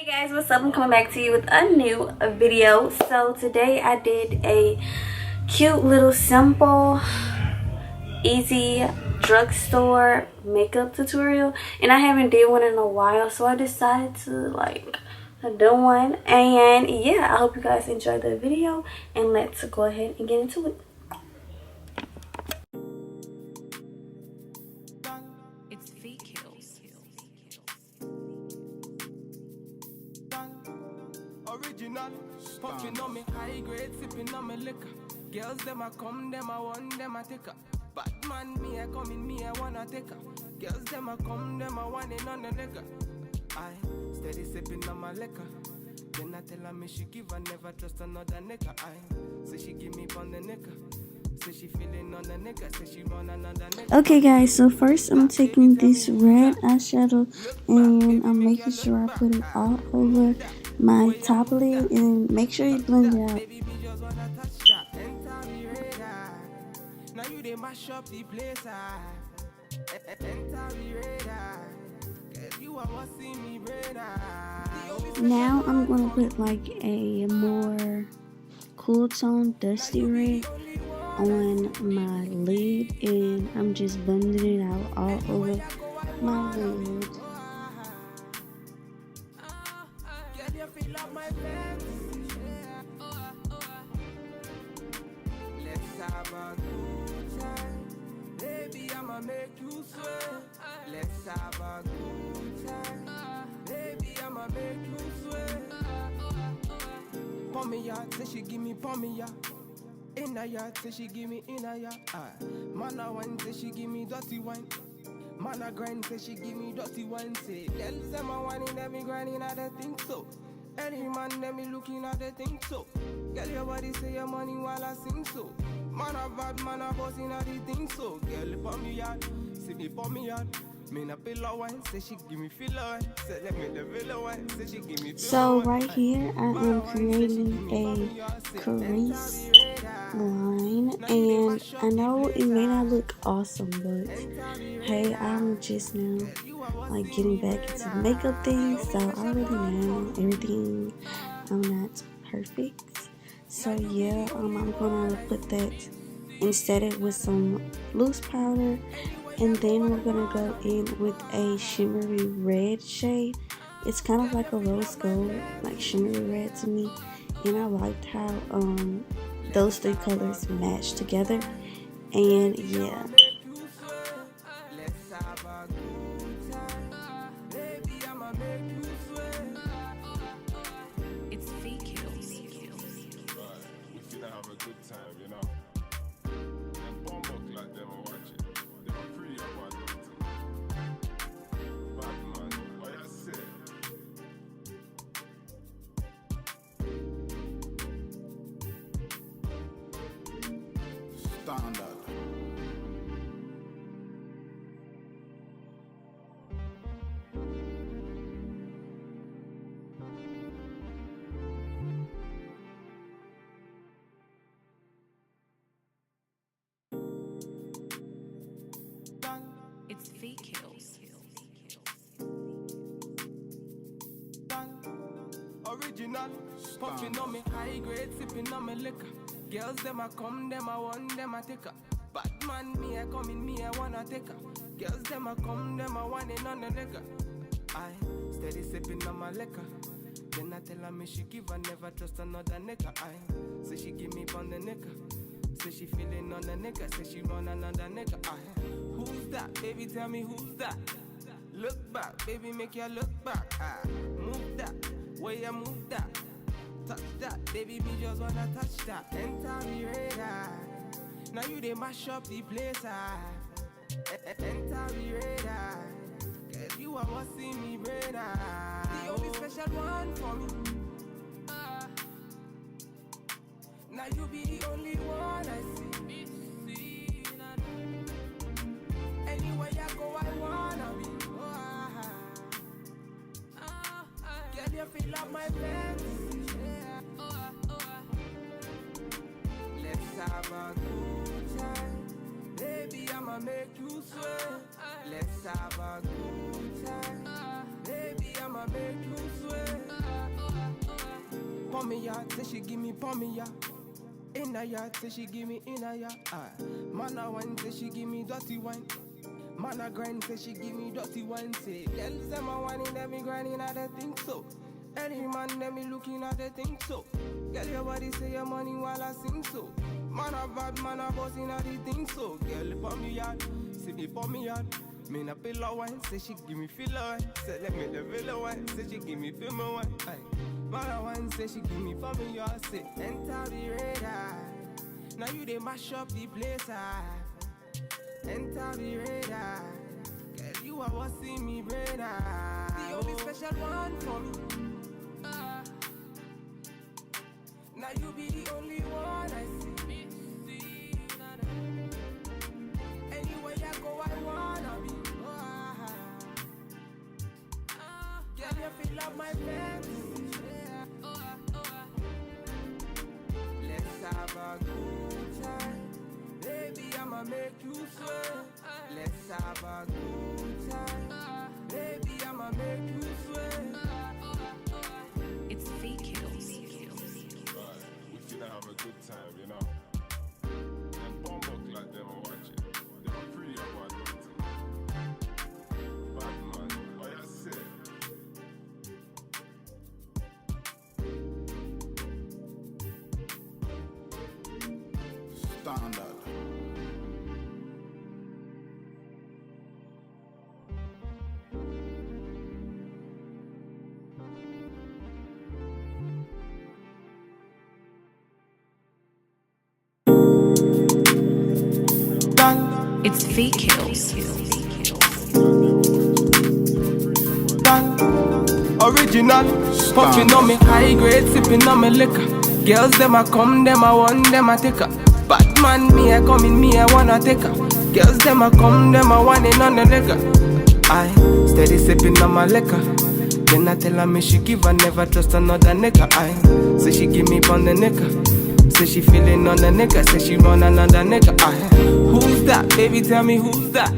Hey guys, what's up? I'm coming back to you with a new video. So today I did a cute little simple easy drugstore makeup tutorial, and I haven't did one in a while, so I decided to do one. And yeah, I hope you guys enjoy the video, and let's go ahead and get into it. Puffing on me high grade, sipping on me liquor. Girls them a come, them a want, them a take her. Batman me a come in, me a wanna take her. Girls them a come, them a want it on the nigga. I steady sipping on my liquor. Then I tell her me she give her never trust another nigga. I say she give me on the nigga. Say she feeling on the nigga. Say she run another nigga. Okay guys, so first I'm taking this red eyeshadow and I'm making sure I put it all over my top lid, and make sure you blend it out. Now you they mash up the place. Now I'm gonna put like a more cool tone dusty red on my lid, and I'm just blending it out all over my lid. Make you sweat. Let's have a good time. Baby, I'ma make you sweat. Pour me out, say she give me pour me out. In a yard, say she give me in a yard. Man a wine, say she give me dirty wine. Man a grind, say she give me dirty wine. Say, girls them a whining, them me grinding at the thing so. Any man, them me looking at the thing so. Girl, your body say your money while I sing so. Man a bad, man a bossing at the thing so. Girl, pour me out, see me pour me out. Me na pillow wine, say she give me filler wine. Say let me the pillow wine, say she give me. So right here I am creating a crease line, and I know it may not look awesome, but hey, I'm just now getting back into the makeup thing, so I already know everything. I'm not perfect, so yeah, I'm gonna put that instead it with some loose powder, and then we're gonna go in with a shimmery red shade. It's kind of like a rose gold, like shimmery red to me, and I liked how those three colors match together. And yeah, it's fake kills. We finna have a good time, you know. Them bomb like them are watching. They are free of one Batman, what you say? Standard. It's fake kills. Original, puffing on me high grade, sipping on me liquor. Girls them a come, them a want, them a take her. Batman me a come in, me a wanna take her. Girls them a come, them a want it on the nigga. I steady sipping on my liquor. Then I tell her me she give her never trust another nigga. I say she give me on the nigga. Say she feeling on the nigga, say she run another nigga. Who's that? Baby, tell me who's that? Look back, baby, make you look back. Move that, way you move that. Touch that, baby, me just wanna touch that. Enter me radar. Now you they mash up the place. Enter me radar. Cause you are what's in me radar. The only special one for me. Now you be the only one I see. Anywhere I go, I wanna be. Girl, you feel like my fantasy. Let's have a good time. Baby, I'ma make you sweat. Let's have a good time. Baby, I'ma make you sweat. yard, say she give me pommy ya. In a yard, say she give me in a yard. Man a wine, say she give me dirty wine. Man a grind, say she give me dirty wine. Say, girls them a whining, them me grinding, I don't think so. Any man, them me looking, I don't think so. Girl, your body say your money while I sing so. Man a bad, man a bossing, I don't think so. Girl, pommy yard, see me pommy yard. Me na pillow wine, say she give me filler wine. Say let me the villa wine, say she give me film wine. Man wine, say she give me for me, y'all say enter the radar. Now you they mash up the place, enter the radar. Girl, you are what see me brain, the only special one for me. Now you be the only one I see. Anywhere I go, I wanna be. Girl, you feel up my fantasy. Let's have a good time. Baby, I'ma make you sweat. Let's have a good time. Baby, I'ma make you sweat. It's fake kills. We finna have a good time, you know. And bomb like them are watching. They are pretty about it. Bad man, what you say? Standard. It's fake kills. Original, puffing on me high grade, sipping on me liquor. Girls them a come, them a want, them a take her. Bad man, me a come in, me a wanna take her. Girls them a come, them a want it on the liquor. I steady sipping on my liquor. Then I tell her me she give her, never trust another nigga. I say she give me pon the nigga. Say she feeling on the nigga, say she run another nigga. Who's that? Baby, tell me who's that?